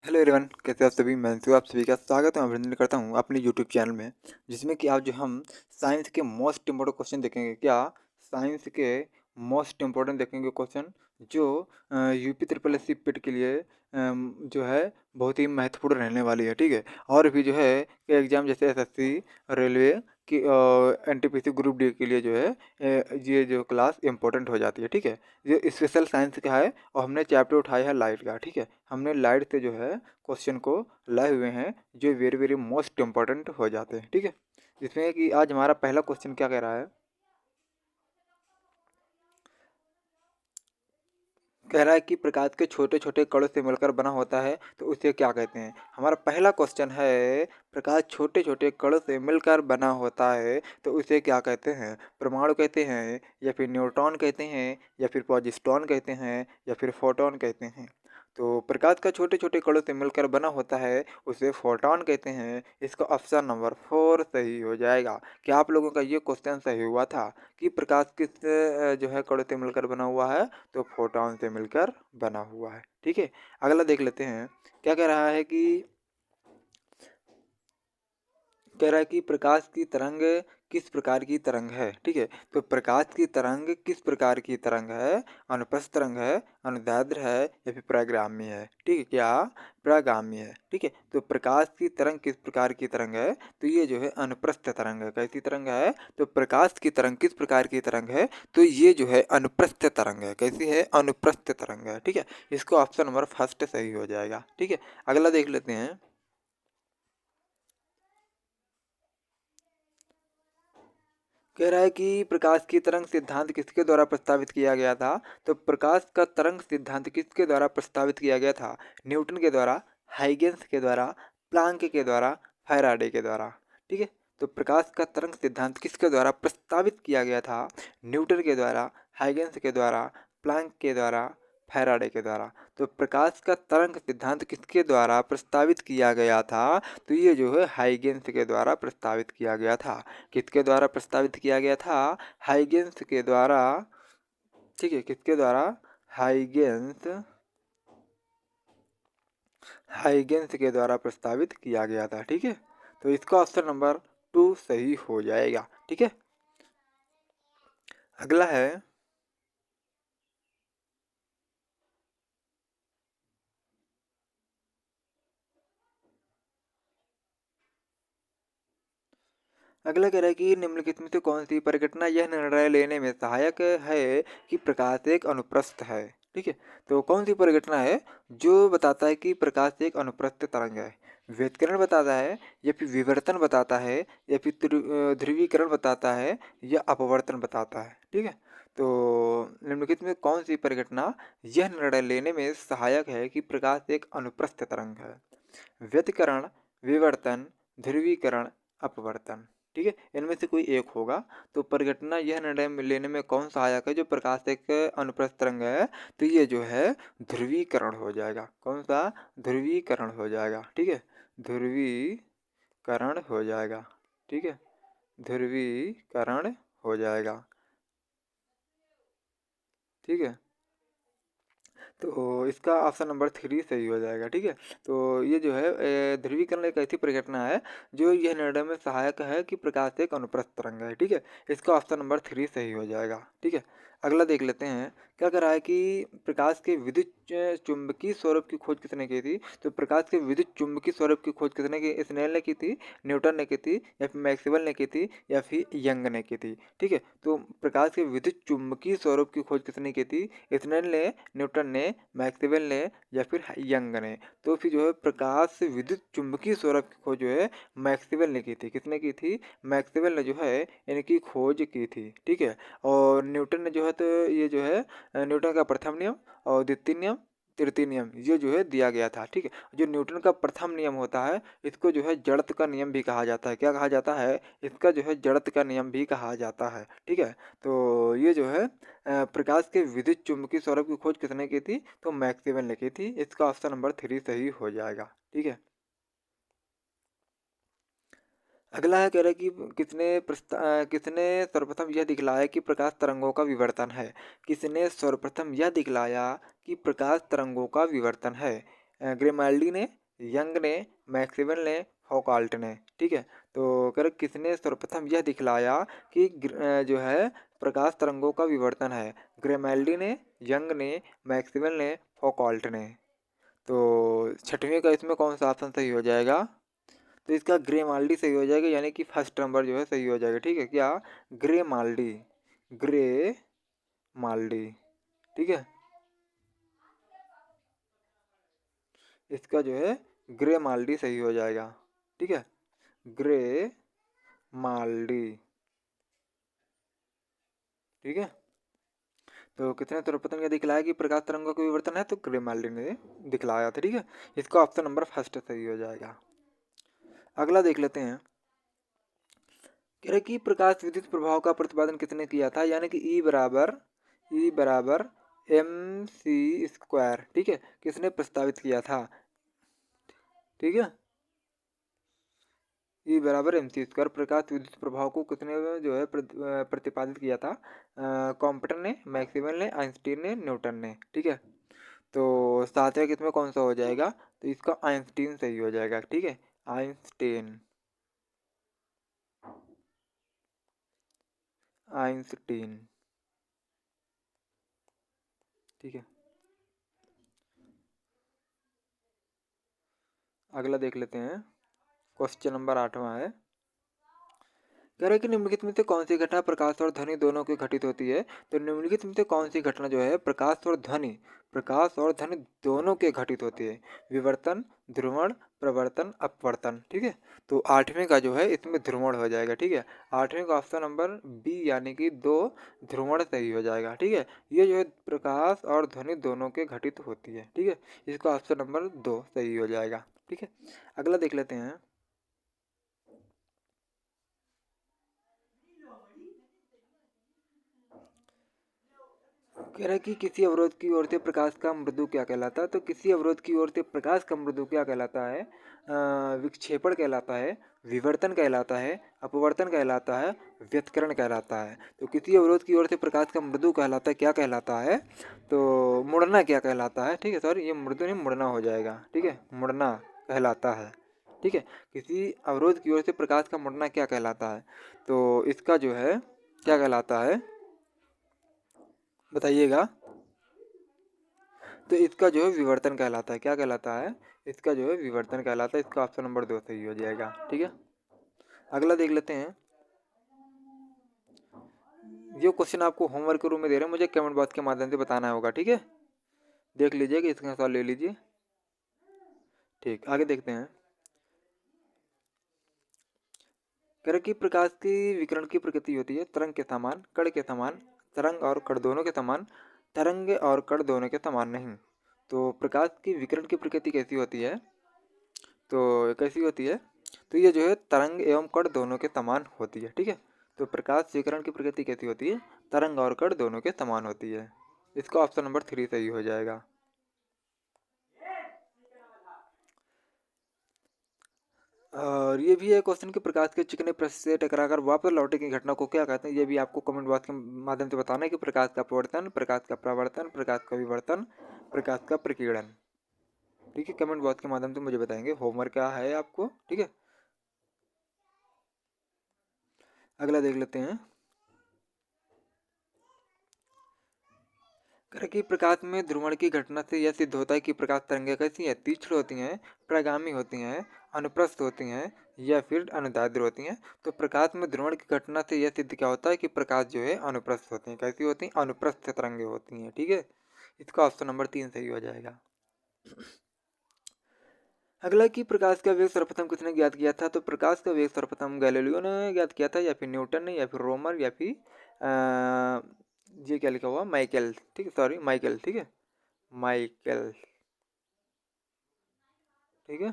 Hello everyone, कैसे आप सभी। मैं शिव, आप सभी का स्वागत है, अभिनंदन करता हूँ अपने यूट्यूब चैनल में, जिसमें कि आज जो हम साइंस के मोस्ट इम्पोर्टेंट क्वेश्चन देखेंगे। क्या साइंस के मोस्ट इम्पोर्टेंट देखेंगे क्वेश्चन जो यूपी ट्रिपल एस सी पेट के लिए जो है बहुत ही महत्वपूर्ण रहने वाली है। ठीक है, और भी जो है कि एग्जाम जैसे एसएससी, रेलवे की एनटीपीसी ग्रुप डी के लिए जो है ये जो क्लास इंपॉर्टेंट हो जाती है। ठीक है, ये स्पेशल साइंस का है और हमने चैप्टर उठाया है लाइट का। ठीक है, हमने लाइट से जो है क्वेश्चन को लाए हुए हैं जो वेरी वेरी मोस्ट इम्पॉर्टेंट हो जाते हैं। ठीक है, जिसमें कि आज हमारा पहला क्वेश्चन क्या कह रहा है, कह रहा है कि प्रकाश के छोटे छोटे कणों से मिलकर बना होता है तो उसे क्या कहते हैं। हमारा पहला क्वेश्चन है, प्रकाश छोटे छोटे कणों से मिलकर बना होता है तो उसे क्या कहते हैं। परमाणु कहते हैं, या फिर न्यूट्रॉन कहते हैं, या फिर पॉजिट्रॉन कहते हैं, या फिर फोटॉन कहते हैं। तो प्रकाश का छोटे छोटे कणों से मिलकर बना होता है उसे फोटॉन कहते हैं। इसका ऑप्शन नंबर 4 सही हो जाएगा। क्या आप लोगों का ये क्वेश्चन सही हुआ था कि प्रकाश किस जो है कणों से मिलकर बना हुआ है, तो फोटॉन से मिलकर बना हुआ है। ठीक है, अगला देख लेते हैं। क्या कह रहा है कि, कह रहा है कि प्रकाश की तरंग किस प्रकार की तरंग है। ठीक है, तो प्रकाश की तरंग किस प्रकार की तरंग है। अनुप्रस्थ तरंग है, अनुदैर्ध्य है, या फिर प्रागामी है। ठीक है, क्या प्रागामी है। ठीक है, तो प्रकाश की तरंग किस प्रकार की तरंग है, तो ये जो है अनुप्रस्थ तरंग है। कैसी तरंग है, तो प्रकाश की तरंग किस प्रकार की तरंग है, तो ये जो है अनुप्रस्थ तरंग है। कैसी है, अनुप्रस्थ तरंग है। ठीक है, इसको ऑप्शन नंबर फर्स्ट सही हो जाएगा। ठीक है, अगला देख लेते हैं। कह रहा है कि प्रकाश की तरंग सिद्धांत किसके द्वारा प्रस्तावित किया गया था। तो प्रकाश का तरंग सिद्धांत किसके द्वारा प्रस्तावित किया गया था। न्यूटन के द्वारा, हाइगेंस के द्वारा, प्लांक के द्वारा, फैराडे के द्वारा। ठीक है, तो प्रकाश का तरंग सिद्धांत किसके द्वारा प्रस्तावित किया गया था। न्यूटन के द्वारा, हाइगेंस के द्वारा, प्लांक के द्वारा, फैराडे के द्वारा। तो प्रकाश का तरंग सिद्धांत किसके द्वारा प्रस्तावित किया गया था, तो ये जो है हाइगेंस के द्वारा प्रस्तावित किया गया था। किसके द्वारा प्रस्तावित किया गया था, हाइगेंस के द्वारा। ठीक है, किसके द्वारा, हाइगेंस, हाइगेंस के द्वारा प्रस्तावित किया गया था। ठीक है, तो इसका ऑप्शन नंबर 2 सही हो जाएगा। ठीक है, अगला है। अगला कह रहा है कि निम्नलिखित में से कौन सी परिघटना यह निर्णय लेने में सहायक है कि प्रकाश एक अनुप्रस्थ है। ठीक है, तो कौन सी परिघटना है जो बताता है कि प्रकाश एक अनुप्रस्थ तरंग है। व्यतिकरण बताता है, या फिर विवर्तन बताता है, या फिर ध्रुवीकरण बताता है, या अपवर्तन बताता है। ठीक है, तो निम्नलिखित में कौन सी परिघटना यह निर्णय लेने में सहायक है कि प्रकाश एक अनुप्रस्थ तरंग है। व्यतिकरण, विवर्तन, ध्रुवीकरण, अपवर्तन। ठीक है, इनमें से कोई एक होगा। तो परिघटना यह निर्णय लेने में कौन सहायक है जो प्रकाश एक अनुप्रस्थ तरंग है, तो ये जो है ध्रुवीकरण हो जाएगा। कौन सा, ध्रुवीकरण हो जाएगा। ठीक है, ध्रुवीकरण हो जाएगा। ठीक है, ध्रुवीकरण हो जाएगा। ठीक है, तो इसका ऑप्शन नंबर 3 सही हो जाएगा। ठीक है, तो ये जो है ध्रुवीकरण एक ऐसी परिघटना है जो यह निर्णय में सहायक है कि प्रकाश एक अनुप्रस्थ तरंग है। ठीक है, इसका ऑप्शन नंबर 3 सही हो जाएगा। ठीक है, अगला देख लेते हैं। क्या कह रहा है कि प्रकाश के विद्युत चुंबकीय स्वरूप की खोज किसने की थी। तो प्रकाश के विद्युत चुंबकीय स्वरूप की खोज किसने की, स्नेल ने की थी, न्यूटन ने की थी, या फिर मैक्सवेल ने की थी, या फिर यंग ने की थी। ठीक है, तो प्रकाश के विद्युत चुंबकीय स्वरूप की खोज किसने की थी, स्नेल ने, न्यूटन ने, मैक्सवेल ने, या फिर यंग ने। तो फिर जो है प्रकाश विद्युत चुंबकीय स्वरूप की खोज जो है मैक्सवेल ने की थी। किसने की थी, मैक्सवेल ने जो है इनकी खोज की थी। ठीक है, और न्यूटन ने जो है, तो ये जो है न्यूटन का प्रथम नियम और द्वितीय नियम, तृतीय नियम ये जो है दिया गया था। ठीक है, जो न्यूटन का प्रथम नियम होता है इसको जो है जड़त्व का नियम भी कहा जाता है। क्या कहा जाता है, इसका जो है जड़त्व का नियम भी कहा जाता है। ठीक है, तो ये जो है प्रकाश के विद्युत चुंबकीय स्वरूप की खोज किसने की थी, तो मैक्सवेल ने की थी। इसका ऑप्शन नंबर 3 सही हो जाएगा। ठीक है, अगला है, कह रहा है कि किसने सर्वप्रथम यह दिखलाया कि प्रकाश तरंगों का विवर्तन है। किसने सर्वप्रथम यह दिखलाया कि प्रकाश तरंगों का विवर्तन है। ग्रिमाल्डी ने, यंग ने, मैक्सवेल ने, फौकॉल्ट ने। ठीक है, तो कर किसने सर्वप्रथम यह दिखलाया कि जो है प्रकाश तरंगों का विवर्तन है? ग्रिमाल्डी ने, यंग ने, मैक्सवेल ने, फौकॉल्ट ने। तो छठवीं का इसमें कौन सा ऑप्शन सही हो जाएगा? तो इसका ग्रिमाल्डी सही हो जाएगा, यानी कि फर्स्ट नंबर जो है सही हो जाएगा। ठीक है, क्या? Grimaldi, Grimaldi. ठीक है, इसका जो है ग्रिमाल्डी सही हो जाएगा। ठीक है, ग्रिमाल्डी। ठीक है, तो कितने सर्वप्रथम यह दिखलाया कि प्रकाश तरंगों का विवर्तन है? तो ग्रिमाल्डी ने दिखलाया था। ठीक है, इसका ऑप्शन नंबर फर्स्ट सही हो जाएगा। अगला देख लेते हैं। कह रहे कि प्रकाश विद्युत प्रभाव का प्रतिपादन किसने किया था? यानी कि E बराबर mc²। ठीक है, किसने प्रस्तावित किया था? ठीक है, E = mc²। प्रकाश विद्युत प्रभाव को किसने जो है प्रतिपादित किया था? कॉम्पटन ने, मैक्सवेल ने, आइंस्टीन ने, न्यूटन ने। ठीक है, तो सातवें किसमें कौन सा हो जाएगा? तो इसका आइंस्टीन सही हो जाएगा। ठीक है, आइंस्टीन, आइंस्टीन। ठीक है, अगला देख लेते हैं। क्वेश्चन नंबर 8वां है। कह रहे कि निम्नलिखित में से कौन सी घटना प्रकाश और ध्वनि दोनों की घटित होती है? तो निम्नलिखित में से कौन सी घटना जो है प्रकाश और ध्वनि दोनों के घटित होती है? विवर्तन, ध्रुवण, प्रवर्तन, अपवर्तन। ठीक है, तो आठवें का जो है इसमें ध्रुवण हो जाएगा। ठीक है, आठवें का ऑप्शन नंबर बी यानी कि 2 ध्रुवण सही हो जाएगा। ठीक है, ये जो है प्रकाश और ध्वनि दोनों के घटित होती है। ठीक है, इसका ऑप्शन नंबर 2 सही हो जाएगा। ठीक है, अगला देख लेते हैं। कह रहा है कि किसी अवरोध की ओर से प्रकाश का मृदु क्या कहलाता है? तो किसी अवरोध की ओर से प्रकाश का मृदु क्या कहलाता है? विक्षेपण कहलाता है, विवर्तन कहलाता है, अपवर्तन कहलाता है, व्यतिकरण कहलाता है। तो किसी अवरोध की ओर से प्रकाश का मृदु कहलाता है, क्या कहलाता है? तो मुड़ना क्या कहलाता है? ठीक है, सॉरी, ये मृदु नहीं, मुड़ना हो जाएगा। ठीक है, मुड़ना कहलाता है। ठीक है, किसी अवरोध की ओर से प्रकाश का मुड़ना क्या कहलाता है? तो इसका जो है क्या कहलाता है, बताइएगा। तो इसका जो है विवर्तन कहलाता है। क्या कहलाता है? इसका जो है विवर्तन कहलाता है। इसका ऑप्शन नंबर 2 सही हो जाएगा। ठीक है, अगला देख लेते हैं। जो क्वेश्चन आपको होमवर्क के रूप में दे रहे हैं, मुझे कमेंट बॉक्स के माध्यम से बताना होगा। ठीक है, देख लीजिए कि इसका सवाल ले लीजिए। ठीक, आगे देखते हैं। कह रहे कि प्रकाश की विकिरण की प्रकृति होती है तरंग के समान, कण के समान, तरंग और कण दोनों के समान, तरंग और कण दोनों के समान नहीं। तो प्रकाश की विकिरण की प्रकृति कैसी होती है? तो कैसी होती है? तो ये जो है तरंग एवं कण दोनों के समान होती है। ठीक है, तो प्रकाश विकिरण की प्रकृति कैसी होती है? तरंग और कण दोनों के समान होती है। इसका ऑप्शन नंबर 3 सही हो जाएगा। और ये भी है क्वेश्चन कि प्रकाश के चिकने पृष्ठ से टकराकर वापस लौटे की घटना को क्या कहते हैं? ये भी आपको कमेंट बॉक्स के माध्यम से बताना है कि प्रकाश का अपवर्तन, प्रकाश का परावर्तन, प्रकाश का विवर्तन, प्रकाश का प्रकीर्णन। ठीक है, कमेंट बॉक्स के माध्यम से मुझे बताएंगे। होमवर्क क्या है आपको? ठीक है, अगला देख लेते हैं। कह कि प्रकाश में ध्रुवण की घटना से यह सिद्ध होता है कि प्रकाश तरंगें कैसी हैं? तीक्ष्ण होती हैं, प्रगामी होती हैं, अनुप्रस्थ होती हैं या फिर अनुदैर्ध्य होती हैं। तो प्रकाश में ध्रुवण की घटना से यह सिद्ध क्या होता है कि प्रकाश जो है अनुप्रस्थ होती हैं। कैसी होती हैं? अनुप्रस्थ तरंगें होती हैं। ठीक है, इसका ऑप्शन नंबर 3 सही हो जाएगा। अगला कि प्रकाश का वेग सर्वप्रथम किसने ज्ञात किया था? तो प्रकाश का वेग सर्वप्रथम गैलीलियो ने ज्ञात किया था, या फिर न्यूटन ने, या फिर रोमर, या फिर ये क्या लिखा हुआ, माइकल। ठीक है, सॉरी, माइकल। ठीक है, माइकल। ठीक है,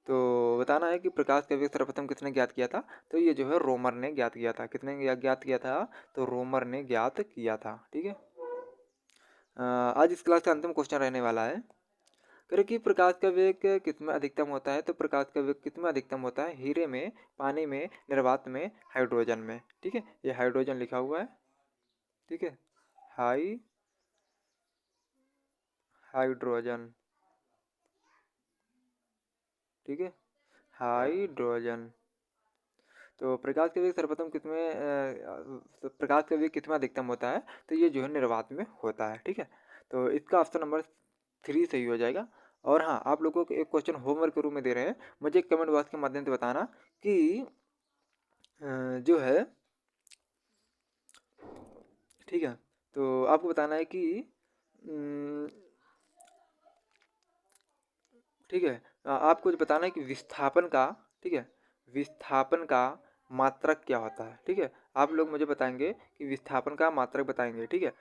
तो बताना है कि प्रकाश का वेग सर्वप्रथम किसने ज्ञात किया था? तो ये जो है रोमर ने ज्ञात किया था। किसने ज्ञात किया था? तो रोमर ने ज्ञात किया था। ठीक है, आज इस क्लास का अंतिम क्वेश्चन रहने वाला है। कह कि प्रकाश का वेग किसमें अधिकतम होता है? तो प्रकाश का वेग किसमें अधिकतम होता है? हीरे में, पानी में, निर्वात में, हाइड्रोजन में। ठीक है, ये हाइड्रोजन लिखा हुआ है। ठीक है, हाइड्रोजन, ठीक है, हाइड्रोजन। तो प्रकाश का वेग सर्वप्रथम प्रकाश का वेग कितना अधिकतम होता है, तो ये जो है निर्वात में होता है, ठीक है। तो इसका ऑप्शन नंबर 3 सही हो जाएगा। और हाँ, आप लोगों को एक क्वेश्चन होमवर्क के रूप में दे रहे हैं, मुझे कमेंट बॉक्स के माध्यम से बताना कि जो है, ठीक है, तो आपको बताना है कि ठीक है, आपको जो बताना है कि विस्थापन का, ठीक है, विस्थापन का मात्रक क्या होता है, ठीक है। आप लोग मुझे बताएंगे कि विस्थापन का मात्रक बताएंगे, ठीक है।